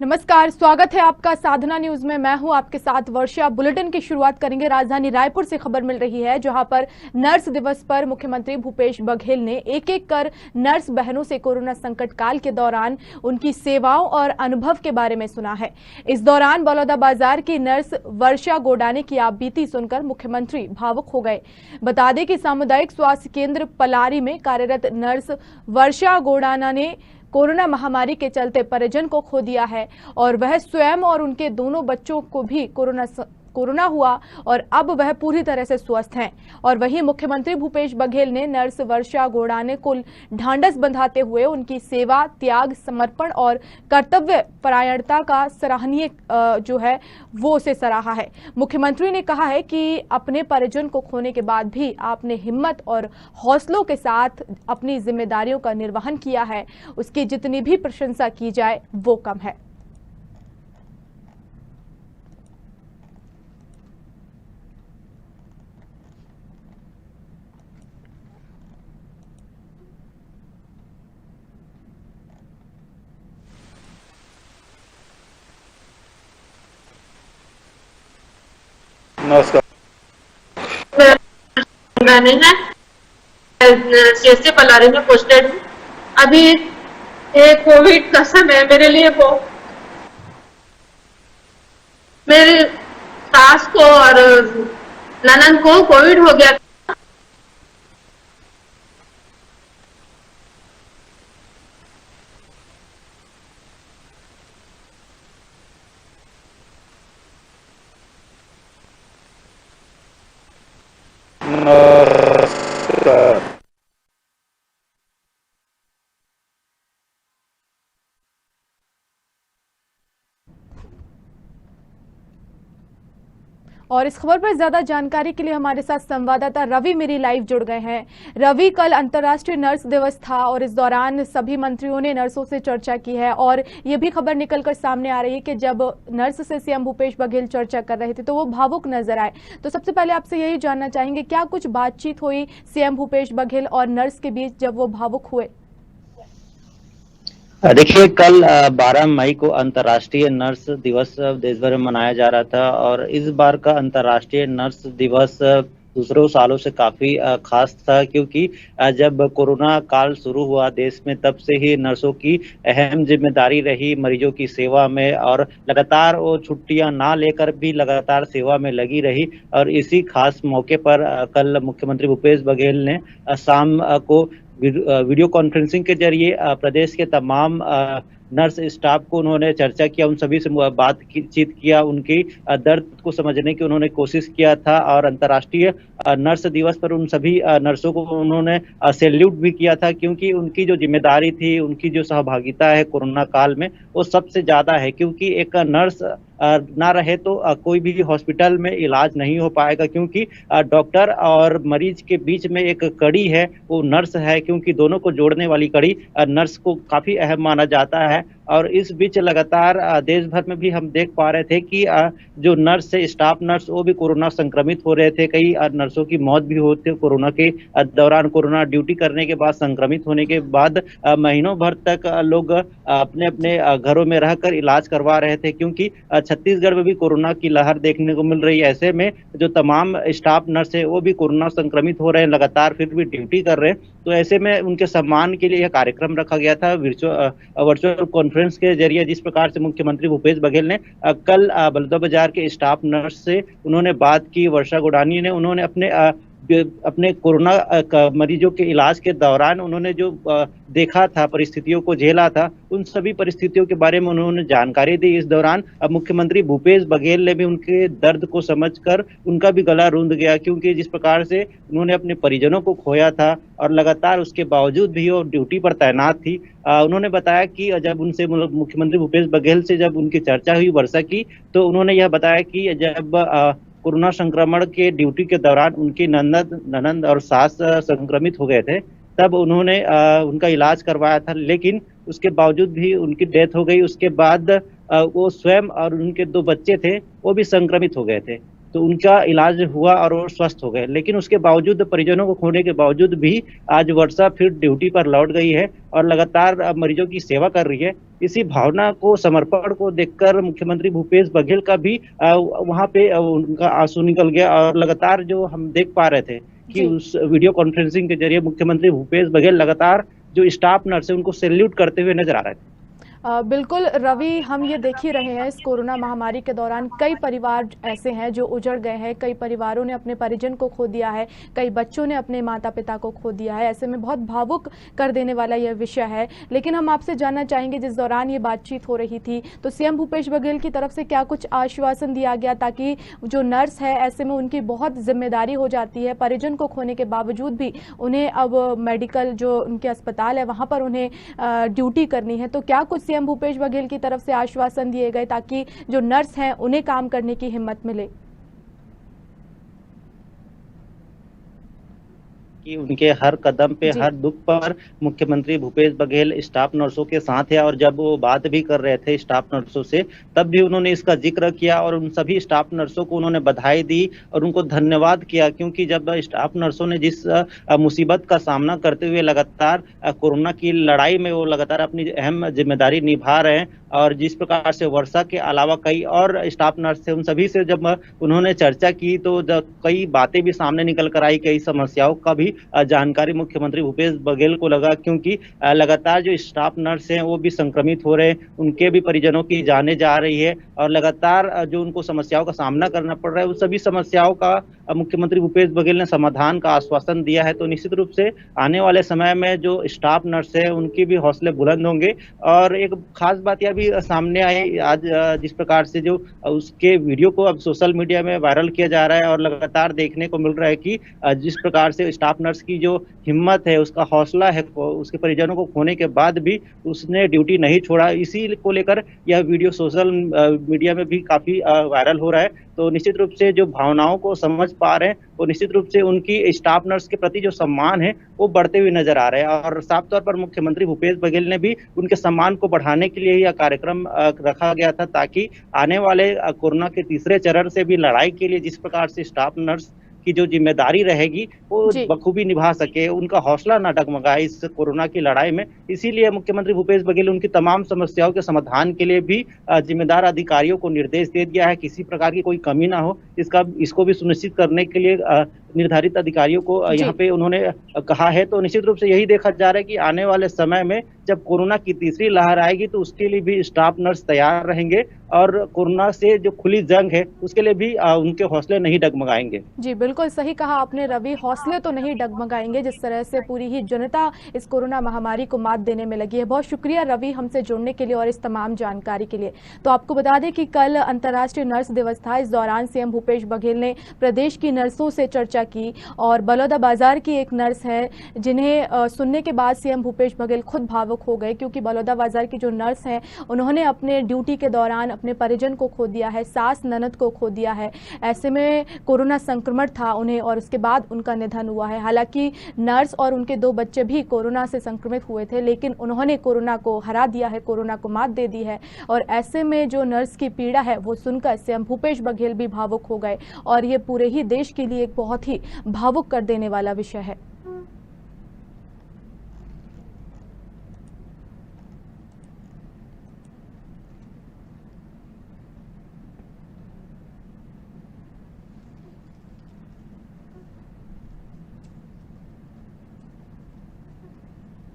नमस्कार, स्वागत है आपका साधना न्यूज में। मैं हूं आपके साथ वर्षा। बुलेटिन की शुरुआत करेंगे। राजधानी रायपुर से खबर मिल रही है, जहां पर नर्स दिवस पर मुख्यमंत्री भूपेश बघेल ने एक एक कर नर्स बहनों से कोरोना संकट काल के दौरान उनकी सेवाओं और अनुभव के बारे में सुना है। इस दौरान बलौदाबाजार की नर्स वर्षा गोडाने की आप बीती सुनकर मुख्यमंत्री भावुक हो गए। बता दें कि सामुदायिक स्वास्थ्य केंद्र पलारी में कार्यरत नर्स वर्षा गोडाना ने कोरोना महामारी के चलते परिजन को खो दिया है और वह स्वयं और उनके दोनों बच्चों को भी कोरोना हुआ और अब वह पूरी तरह से स्वस्थ हैं। और वहीं मुख्यमंत्री भूपेश बघेल ने नर्स वर्षा गोडाने को ढांढस बंधाते हुए उनकी सेवा, त्याग, समर्पण और कर्तव्य परायणता का सराहनीय जो है वो उसे सराहा है। मुख्यमंत्री ने कहा है कि अपने परिजन को खोने के बाद भी आपने हिम्मत और हौसलों के साथ अपनी जिम्मेदारियों का निर्वहन किया है। उसकी जितनी भी प्रशंसा की जाए वो कम है। नमस्कार। गाने हैं सीएससी पलारी में पोस्टेड हूँ। अभी ये कोविड का समय मेरे लिए वो मेरी सास को और ननद को कोविड हो गया। नमस्कार। और इस खबर पर ज्यादा जानकारी के लिए हमारे साथ संवाददाता रवि मेरी लाइव जुड़ गए हैं। रवि, कल अंतर्राष्ट्रीय नर्स दिवस था और इस दौरान सभी मंत्रियों ने नर्सों से चर्चा की है और ये भी खबर निकलकर सामने आ रही है कि जब नर्स से सीएम भूपेश बघेल चर्चा कर रहे थे तो वो भावुक नजर आए। तो सबसे पहले आपसे यही जानना चाहेंगे, क्या कुछ बातचीत हुई सीएम भूपेश बघेल और नर्स के बीच जब वो भावुक हुए? देखिए, कल 12 मई को अंतर्राष्ट्रीय नर्स दिवस देश भर में मनाया जा रहा था और इस बार का अंतर्राष्ट्रीय नर्स दिवस दूसरों सालों से काफी खास था, क्योंकि जब कोरोना काल शुरू हुआ देश में तब से ही नर्सों की अहम जिम्मेदारी रही मरीजों की सेवा में और लगातार वो छुट्टियां ना लेकर भी लगातार सेवा में लगी रही। और इसी खास मौके पर कल मुख्यमंत्री भूपेश बघेल ने शाम को वीडियो कॉन्फ्रेंसिंग के जरिए प्रदेश के तमाम नर्स स्टाफ को उन्होंने चर्चा किया, उन सभी से बातचीत किया, उनकी दर्द को समझने की उन्होंने कोशिश किया था। और अंतर्राष्ट्रीय नर्स दिवस पर उन सभी नर्सों को उन्होंने सैल्यूट भी किया था, क्योंकि उनकी जो जिम्मेदारी थी, उनकी जो सहभागिता है कोरोना काल में, वो सबसे ज्यादा है। क्योंकि एक नर्स ना रहे तो कोई भी हॉस्पिटल में इलाज नहीं हो पाएगा, क्योंकि डॉक्टर और मरीज के बीच में एक कड़ी है, वो नर्स है, क्योंकि दोनों को जोड़ने वाली कड़ी नर्स को काफी अहम माना जाता है। और इस बीच लगातार देश भर में भी हम देख पा रहे थे कि जो नर्स है, स्टाफ नर्स, वो भी कोरोना संक्रमित हो रहे थे। कई नर्सों की मौत भी होती है कोरोना के दौरान। कोरोना ड्यूटी करने के बाद, संक्रमित होने के बाद महीनों भर तक लोग अपने अपने घरों में रहकर इलाज करवा रहे थे, क्योंकि छत्तीसगढ़ में भी कोरोना की लहर देखने को मिल रही है। ऐसे में जो तमाम स्टाफ नर्स है वो भी कोरोना संक्रमित हो रहे हैं, लगातार फिर भी ड्यूटी कर रहे हैं। तो ऐसे में उनके सम्मान के लिए यह कार्यक्रम रखा गया था वर्चुअल कॉन्फ्रेंस के जरिए। जिस प्रकार से मुख्यमंत्री भूपेश बघेल ने कल बलौदाबाजार के स्टाफ नर्स से उन्होंने बात की, वर्षा गोडानी ने, उन्होंने अपने कोरोना मरीजों के इलाज के दौरान उन्होंने जो देखा था, परिस्थितियों को झेला था, उन सभी परिस्थितियों के बारे में उन्होंने जानकारी दी। इस दौरान अब मुख्यमंत्री भूपेश बघेल ने भी उनके दर्द को समझकर उनका भी गला रूंध गया, क्योंकि जिस प्रकार से उन्होंने अपने परिजनों को खोया था और लगातार उसके बावजूद भी वो ड्यूटी पर तैनात थी। उन्होंने बताया कि जब उनसे मुख्यमंत्री भूपेश बघेल से जब उनकी चर्चा हुई वर्षा की, तो उन्होंने यह बताया कि जब कोरोना संक्रमण के ड्यूटी के दौरान उनकी ननद और सास संक्रमित हो गए थे, तब उन्होंने उनका इलाज करवाया था, लेकिन उसके बावजूद भी उनकी डेथ हो गई। उसके बाद वो स्वयं और उनके 2 बच्चे थे वो भी संक्रमित हो गए थे। तो उनका इलाज हुआ और वो स्वस्थ हो गए। लेकिन उसके बावजूद, परिजनों को खोने के बावजूद भी आज वर्षा फिर ड्यूटी पर लौट गई है और लगातार मरीजों की सेवा कर रही है। इसी भावना को, समर्पण को देखकर मुख्यमंत्री भूपेश बघेल का भी वहां पे उनका आंसू निकल गया। और लगातार जो हम देख पा रहे थे कि उस वीडियो कॉन्फ्रेंसिंग के जरिए मुख्यमंत्री भूपेश बघेल लगातार जो स्टाफ नर्स है उनको सैल्यूट करते हुए नजर आ रहे थे। बिल्कुल रवि, हम ये देख ही रहे हैं इस कोरोना महामारी के दौरान कई परिवार ऐसे हैं जो उजड़ गए हैं, कई परिवारों ने अपने परिजन को खो दिया है, कई बच्चों ने अपने माता पिता को खो दिया है। ऐसे में बहुत भावुक कर देने वाला यह विषय है। लेकिन हम आपसे जानना चाहेंगे, जिस दौरान ये बातचीत हो रही थी तो सीएम भूपेश बघेल की तरफ से क्या कुछ आश्वासन दिया गया, ताकि जो नर्स है ऐसे में उनकी बहुत जिम्मेदारी हो जाती है, परिजन को खोने के बावजूद भी उन्हें अब मेडिकल जो उनके अस्पताल है वहां पर उन्हें ड्यूटी करनी है, तो क्या कुछ सीएम भूपेश बघेल की तरफ से आश्वासन दिए गए ताकि जो नर्स हैं उन्हें काम करने की हिम्मत मिले? कि उनके हर कदम पे, हर दुख पर मुख्यमंत्री भूपेश बघेल स्टाफ नर्सों के साथ है। और जब वो बात भी कर रहे थे स्टाफ नर्सों से, तब भी उन्होंने इसका जिक्र किया और उन सभी स्टाफ नर्सों को उन्होंने बधाई दी और उनको धन्यवाद किया। क्योंकि जब स्टाफ नर्सों ने जिस मुसीबत का सामना करते हुए लगातार कोरोना की लड़ाई में वो लगातार अपनी अहम जिम्मेदारी निभा रहे हैं, और जिस प्रकार से वर्षा के अलावा कई और स्टाफ नर्स थे, उन सभी से जब उन्होंने चर्चा की तो कई बातें भी सामने निकल कर आई, कई समस्याओं का भी जानकारी मुख्यमंत्री भूपेश बघेल को लगा। क्योंकि लगातार जो स्टाफ नर्स हैं वो भी संक्रमित हो रहे हैं, उनके भी परिजनों की जाने जा रही है और लगातार जो उनको समस्याओं का सामना करना पड़ रहा है, उस सभी समस्याओं का मुख्यमंत्री भूपेश बघेल ने समाधान का आश्वासन दिया है। तो निश्चित रूप से आने वाले समय में जो स्टाफ नर्स है उनकी भी हौसले बुलंद होंगे। और एक खास बात यह भी सामने आई आज, जिस प्रकार से जो उसके वीडियो को अब सोशल मीडिया में वायरल किया जा रहा है और लगातार देखने को मिल रहा है कि जिस प्रकार से स्टाफ नर्स की जो हिम्मत है, उसका हौसला है, उसके परिजनों को खोने के बाद भी उसने ड्यूटी नहीं छोड़ा। इसी को लेकर यह वीडियो सोशल मीडिया में भी काफी वायरल हो रहा है। तो निश्चित रूप से जो भावनाओं को समझ पा रहे हैं वो निश्चित रूप से उनकी स्टाफ नर्स के प्रति जो सम्मान है वो बढ़ते हुए नजर आ रहे हैं। और साफ तौर पर मुख्यमंत्री भूपेश बघेल ने भी उनके सम्मान को बढ़ाने के लिए यह कार्यक्रम रखा गया था, ताकि आने वाले कोरोना के तीसरे चरण से भी लड़ाई के लिए जिस प्रकार से स्टाफ नर्स की जो जिम्मेदारी रहेगी वो बखूबी निभा सके, उनका हौसला न डगमगाए इस कोरोना की लड़ाई में। इसीलिए मुख्यमंत्री भूपेश बघेल उनकी तमाम समस्याओं के समाधान के लिए भी जिम्मेदार अधिकारियों को निर्देश दे दिया है, किसी प्रकार की कोई कमी ना हो, इसको भी सुनिश्चित करने के लिए निर्धारित अधिकारियों को यहाँ पे उन्होंने कहा है। तो निश्चित रूप से यही देखा जा रहा है कि आने वाले समय में जब कोरोना की तीसरी लहर आएगी तो उसके लिए भी स्टाफ नर्स तैयार रहेंगे और कोरोना से जो खुली जंग है उसके लिए भी उनके हौसले नहीं डगमगाएंगे। जी बिल्कुल सही कहा आपने रवि, हौसले तो नहीं डगमगाएंगे जिस तरह से पूरी ही जनता इस कोरोना महामारी को मात देने में लगी है। बहुत शुक्रिया रवि हमसे जुड़ने के लिए और इस तमाम जानकारी के लिए। तो आपको बता दें कि कल अंतर्राष्ट्रीय नर्स दिवस था। इस दौरान सीएम भूपेश बघेल ने प्रदेश की नर्सों से चर्चा की और बलौदाबाजार की एक नर्स है जिन्हें सुनने के बाद सीएम भूपेश बघेल खुद भावुक हो गए, क्योंकि बलौदाबाजार की जो नर्स हैं उन्होंने अपने ड्यूटी के दौरान अपने परिजन को खो दिया है, सास ननद को खो दिया है। ऐसे में कोरोना संक्रमण था उन्हें और उसके बाद उनका निधन हुआ है। हालांकि नर्स और उनके 2 बच्चे भी कोरोना से संक्रमित हुए थे, लेकिन उन्होंने कोरोना को हरा दिया है, कोरोना को मात दे दी है। और ऐसे में जो नर्स की पीड़ा है वो सुनकर सीएम भूपेश बघेल भी भावुक हो गए और ये पूरे ही देश के लिए एक बहुत ही भावुक कर देने वाला विषय है।